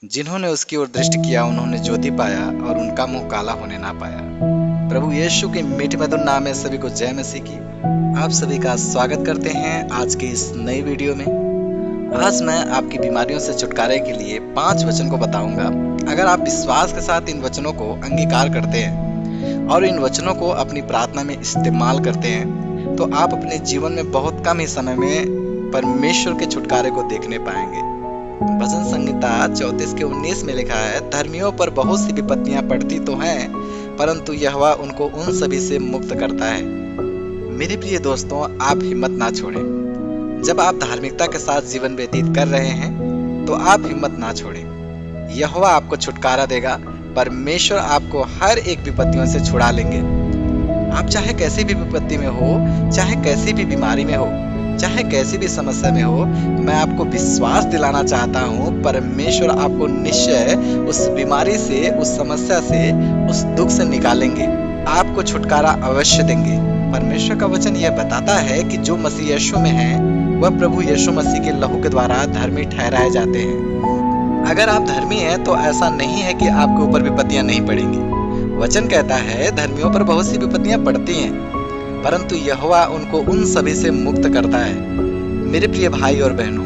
जिन्होंने उसकी ओर दृष्टि किया उन्होंने ज्योति पाया और उनका मुंह काला होने ना पाया। प्रभु यीशु के मीठे मधुर नाम में सभी को जय मसीह की। आप सभी का स्वागत करते हैं आज के इस नई वीडियो में। आज मैं आपकी बीमारियों से छुटकारे के लिए 5 वचन को बताऊंगा। अगर आप विश्वास के साथ इन वचनों को अंगीकार करते हैं और इन वचनों को अपनी प्रार्थना में इस्तेमाल करते हैं तो आप अपने जीवन में बहुत कम ही समय में परमेश्वर के छुटकारे को देखने पाएंगे। भजन संहिता 34:19 में लिखा है, धर्मियों पर बहुत सी विपत्तियां पड़ती तो हैं, परंतु यहोवा उनको उन सभी से मुक्त करता है। मेरे प्रिय दोस्तों, आप हिम्मत ना छोड़ें। जब आप धार्मिकता के साथ जीवन व्यतीत कर रहे हैं तो आप हिम्मत ना छोड़ें। यहोवा आपको छुटकारा देगा। परमेश्वर आपको हर एक विपत्तियों से छुड़ा लेंगे। आप चाहे कैसी भी विपत्ति में हो, चाहे कैसी भी बीमारी में हो, चाहे कैसी भी समस्या में हो, मैं आपको विश्वास दिलाना चाहता हूँ, परमेश्वर आपको निश्चय उस बीमारी से, उस समस्या से, उस दुख से निकालेंगे। आपको छुटकारा अवश्य देंगे। परमेश्वर का वचन यह बताता है कि जो मसीह यीशु में है वह प्रभु यीशु मसीह के लहू के द्वारा धर्मी ठहराए जाते हैं। अगर आप धर्मी हैं तो ऐसा नहीं है कि आपके ऊपर विपत्तियां नहीं पड़ेंगी। वचन कहता है, धर्मियों पर बहुत सी विपत्तियां पड़ती हैं, परंतु यहोवा उनको उन सभी से मुक्त करता है। मेरे प्रिय भाई और बहनों,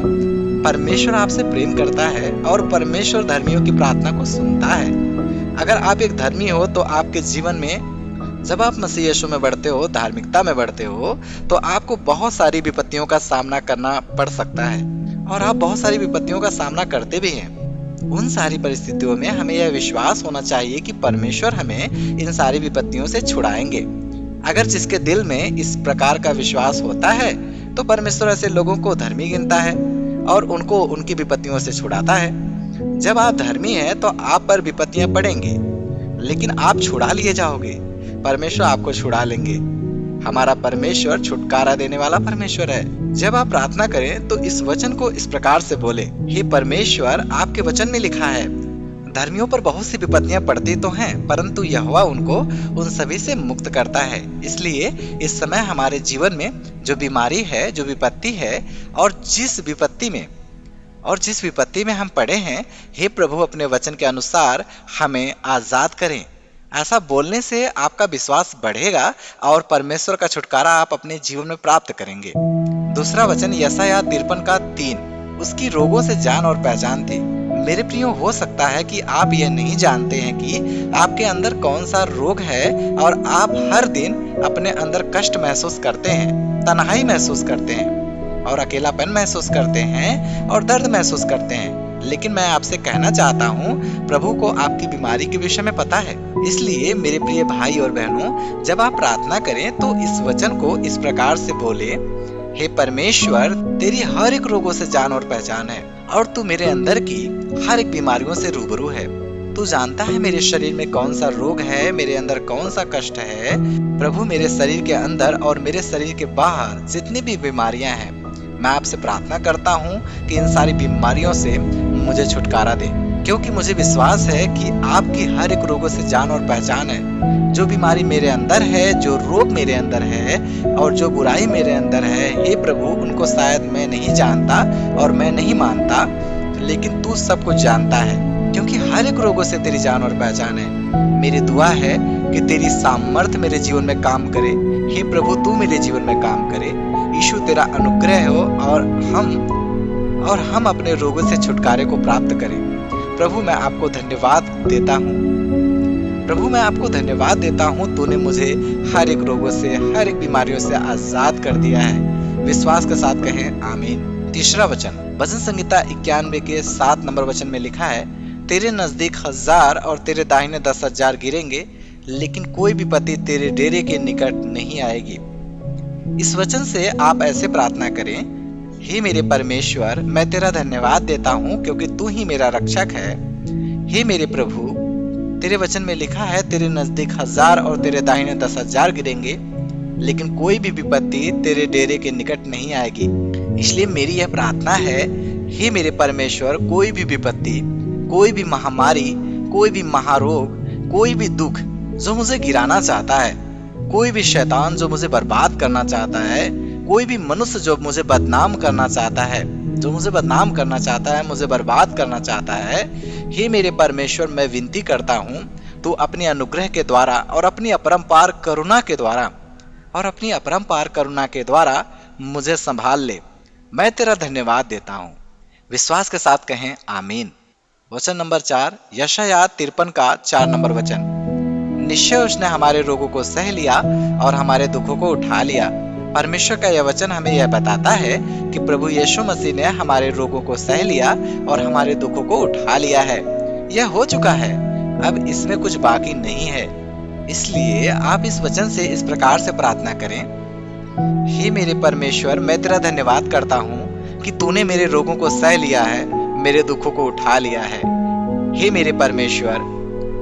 परमेश्वर आपसे प्रेम करता है और परमेश्वर धर्मियों की प्रार्थना को सुनता है। अगर आप एक धर्मी हो तो आपके जीवन में जब आप मसीह यीशु में बढ़ते हो, धार्मिकता में बढ़ते हो, तो आपको बहुत सारी विपत्तियों का सामना करना पड़ सकता है और आप बहुत सारी विपत्तियों का सामना करते भी हैं। उन सारी परिस्थितियों में हमें यह विश्वास होना चाहिए कि परमेश्वर हमें इन सारी विपत्तियों से छुड़ाएंगे। अगर जिसके दिल में इस प्रकार का विश्वास होता है तो परमेश्वर ऐसे लोगों को धर्मी गिनता है और उनको उनकी विपत्तियों से छुड़ाता है। जब आप धर्मी हैं तो आप पर विपत्तियां पड़ेंगी, लेकिन आप छुड़ा लिए जाओगे। परमेश्वर आपको छुड़ा लेंगे। हमारा परमेश्वर छुटकारा देने वाला परमेश्वर है। जब आप प्रार्थना करें तो इस वचन को इस प्रकार से बोले, हे परमेश्वर, आपके वचन में लिखा है, धर्मियों पर बहुत सी विपत्तियां पड़ती तो हैं, परंतु यहोवा उनको उन सभी से मुक्त करता है। इसलिए इस समय हमारे जीवन में जो बीमारी है, जो विपत्ति है और जिस विपत्ति में हम पड़े हैं, हे प्रभु, अपने वचन के अनुसार हमें आजाद करें। ऐसा बोलने से आपका विश्वास बढ़ेगा और परमेश्वर का छुटकारा आप अपने जीवन में प्राप्त करेंगे। दूसरा वचन यशायाह 53:3, उसकी रोगों से जान और पहचान थी। मेरे प्रियो, हो सकता है कि आप यह नहीं जानते हैं कि आपके अंदर कौन सा रोग है और आप हर दिन अपने अंदर कष्ट महसूस करते हैं, तन्हाई महसूस करते हैं और अकेलापन महसूस करते हैं और दर्द महसूस करते हैं। लेकिन मैं आपसे कहना चाहता हूँ, प्रभु को आपकी बीमारी के विषय में पता है। इसलिए मेरे प्रिय भाई और बहनों, जब आप प्रार्थना करें तो इस वचन को इस प्रकार से बोले, हे परमेश्वर, तेरी हर एक रोगों से जान और पहचान है और तू मेरे अंदर की हर एक बीमारियों से रूबरू है। तू जानता है मेरे शरीर में कौन सा रोग है, मेरे अंदर कौन सा कष्ट है। प्रभु, मेरे शरीर के अंदर और मेरे शरीर के बाहर जितनी भी बीमारियां हैं, मैं आपसे प्रार्थना करता हूँ कि इन सारी बीमारियों से मुझे छुटकारा दे, क्योंकि मुझे विश्वास है कि आपकी हर एक रोगों से जान और पहचान है। जो बीमारी मेरे अंदर है, जो रोग मेरे अंदर है और जो बुराई मेरे अंदर है, हे प्रभु, उनको शायद मैं नहीं जानता और मैं नहीं मानता, लेकिन तू सब कुछ जानता है, क्योंकि हर एक रोगों से तेरी जान और पहचान है। मेरी दुआ है कि तेरी सामर्थ्य मेरे जीवन में काम करे। हे प्रभु, तू मेरे जीवन में काम करे। यीशु, तेरा अनुग्रह हो और हम अपने रोगों से छुटकारे को प्राप्त करें। प्रभु, मैं आपको धन्यवाद देता हूँ। तूने मुझे हर एक रोगों से, हर एक बीमारियों से आजाद कर दिया है। विश्वास के साथ कहें आमीन। तीसरा वचन भजन संहिता 91:7 नंबर वचन में लिखा है, तेरे नजदीक 1000 और तेरे दाहिने 10,000 गिरेंगे, लेकिन कोई विपत्ति तेरे डेरे के निकट नहीं आएगी। इस वचन से आप ऐसे प्रार्थना करें, हे मेरे परमेश्वर, मैं तेरा धन्यवाद देता हूँ क्योंकि तू ही मेरा रक्षक है। हे मेरे प्रभु, तेरे वचन में लिखा है, तेरे नजदीक 1000 और तेरे दाहिने 10,000 गिरेंगे, लेकिन कोई भी विपत्ति तेरे डेरे के निकट नहीं आएगी। इसलिए मेरी यह प्रार्थना है, हे मेरे परमेश्वर, कोई भी विपत्ति, कोई भी महामारी, कोई भी महारोग, कोई भी दुख जो मुझे गिराना चाहता है, कोई भी शैतान जो मुझे बर्बाद करना चाहता है, कोई भी मनुष्य जो मुझे बदनाम करना चाहता है, मुझे बर्बाद करना चाहता है, हे मेरे परमेश्वर, मैं विनती करता हूँ, तू अपने अनुग्रह के द्वारा और अपनी अपरंपार करुणा के द्वारा मुझे संभाल ले। मैं तेरा धन्यवाद देता हूँ। विश्वास के साथ कहें आमीन। वचन नंबर 4, यशायाह 53 का 4 नंबर वचन। निश्चय उसने हमारे रोगों को सह लिया और हमारे दुखों को उठा लिया। परमेश्वर का यह वचन हमें यह बताता है कि प्रभु यीशु मसीह ने हमारे रोगों को सह लिया और हमारे दुखों को उठा लिया है। यह हो चुका है, अब इसमें कुछ बाकी नहीं है। इसलिए आप इस वचन से इस प्रकार से प्रार्थना करें, हे मेरे परमेश्वर, मैं तेरा धन्यवाद करता हूँ कि तूने मेरे रोगों को सह लिया है, मेरे दुखों को उठा लिया है। हे मेरे परमेश्वर,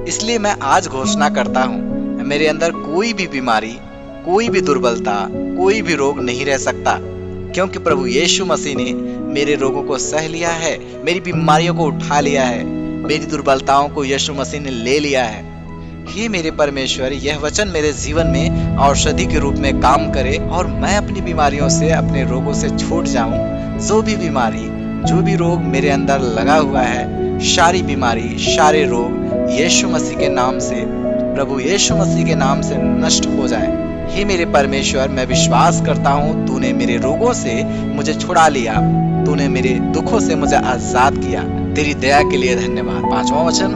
इसलिए मैं आज घोषणा करता हूँ, मेरे अंदर कोई भी बीमारी, कोई भी दुर्बलता, कोई भी रोग नहीं रह सकता, क्योंकि प्रभु यीशु मसीह ने मेरे रोगों को सह लिया है, मेरी बीमारियों को उठा लिया है, मेरी दुर्बलताओं को यीशु मसीह ने ले लिया है। हे मेरे परमेश्वर, यह वचन मेरे जीवन में औषधि के रूप में काम करे और मैं अपनी बीमारियों से, अपने रोगों से छूट जाऊं। जो भी बीमारी, जो भी रोग मेरे अंदर लगा हुआ है, सारी बीमारी, सारे रोग यीशु मसीह के नाम से, प्रभु यीशु मसीह के नाम से नष्ट हो जाए। हे मेरे परमेश्वर, मैं विश्वास करता हूँ तूने मेरे रोगों से मुझे छुड़ा लिया, तूने मेरे दुखों से मुझे आजाद किया। तेरी दया के लिए धन्यवाद। 5वां वचन,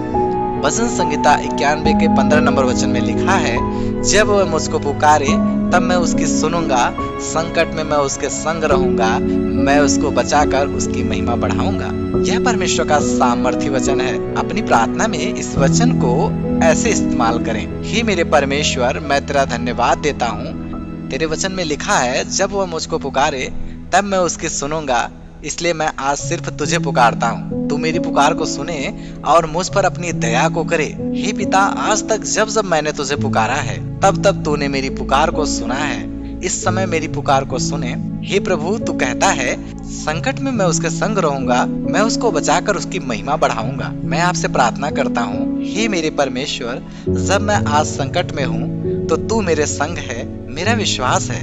भजन संहिता 91 के 15 नंबर वचन में लिखा है, जब वह मुझको पुकारे तब मैं उसकी सुनूंगा, संकट में मैं उसके संग रहूंगा, मैं उसको बचाकर उसकी महिमा बढ़ाऊंगा। यह परमेश्वर का सामर्थी वचन है। अपनी प्रार्थना में इस वचन को ऐसे इस्तेमाल करें, हे मेरे परमेश्वर, मैं तेरा धन्यवाद देता हूँ। तेरे वचन में लिखा है, जब वह मुझको पुकारे तब मैं उसकी सुनूंगा, इसलिए मैं आज सिर्फ तुझे पुकारता हूँ। तू मेरी पुकार को सुने और मुझ पर अपनी दया को करे। हे पिता, आज तक जब जब मैंने तुझे पुकारा है, तब तब तूने मेरी पुकार को सुना है। इस समय मेरी पुकार को सुने। हे प्रभु, तू कहता है, संकट में मैं उसके संग रहूंगा, मैं उसको बचाकर उसकी महिमा बढ़ाऊंगा। मैं आपसे प्रार्थना करता हूँ, हे मेरे परमेश्वर, जब मैं आज संकट में हूँ तो तू मेरे संग है, मेरा विश्वास है।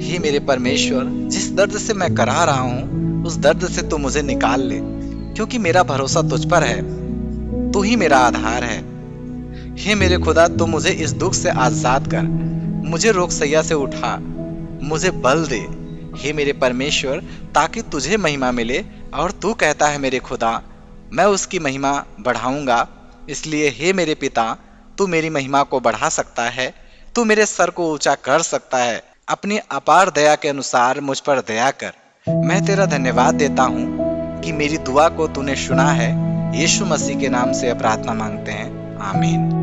हे मेरे परमेश्वर, जिस दर्द से मैं करा रहा हूँ, उस दर्द से तू मुझे निकाल ले, क्योंकि मेरा भरोसा तुझ पर है, तू ही मेरा आधार है। हे मेरे खुदा, तू मुझे इस दुख से आजाद कर, मुझे रोग सैया से उठा, मुझे बल दे, हे मेरे परमेश्वर, ताकि तुझे महिमा मिले। और तू कहता है मेरे खुदा, मैं उसकी महिमा बढ़ाऊंगा। इसलिए हे मेरे पिता, तू मेरी महिमा को बढ़ा सकता है, तू मेरे सर को ऊंचा कर सकता है। अपनी अपार दया के अनुसार मुझ पर दया कर। मैं तेरा धन्यवाद देता हूँ कि मेरी दुआ को तूने सुना है। यीशु मसीह के नाम से प्रार्थना मांगते हैं, आमीन।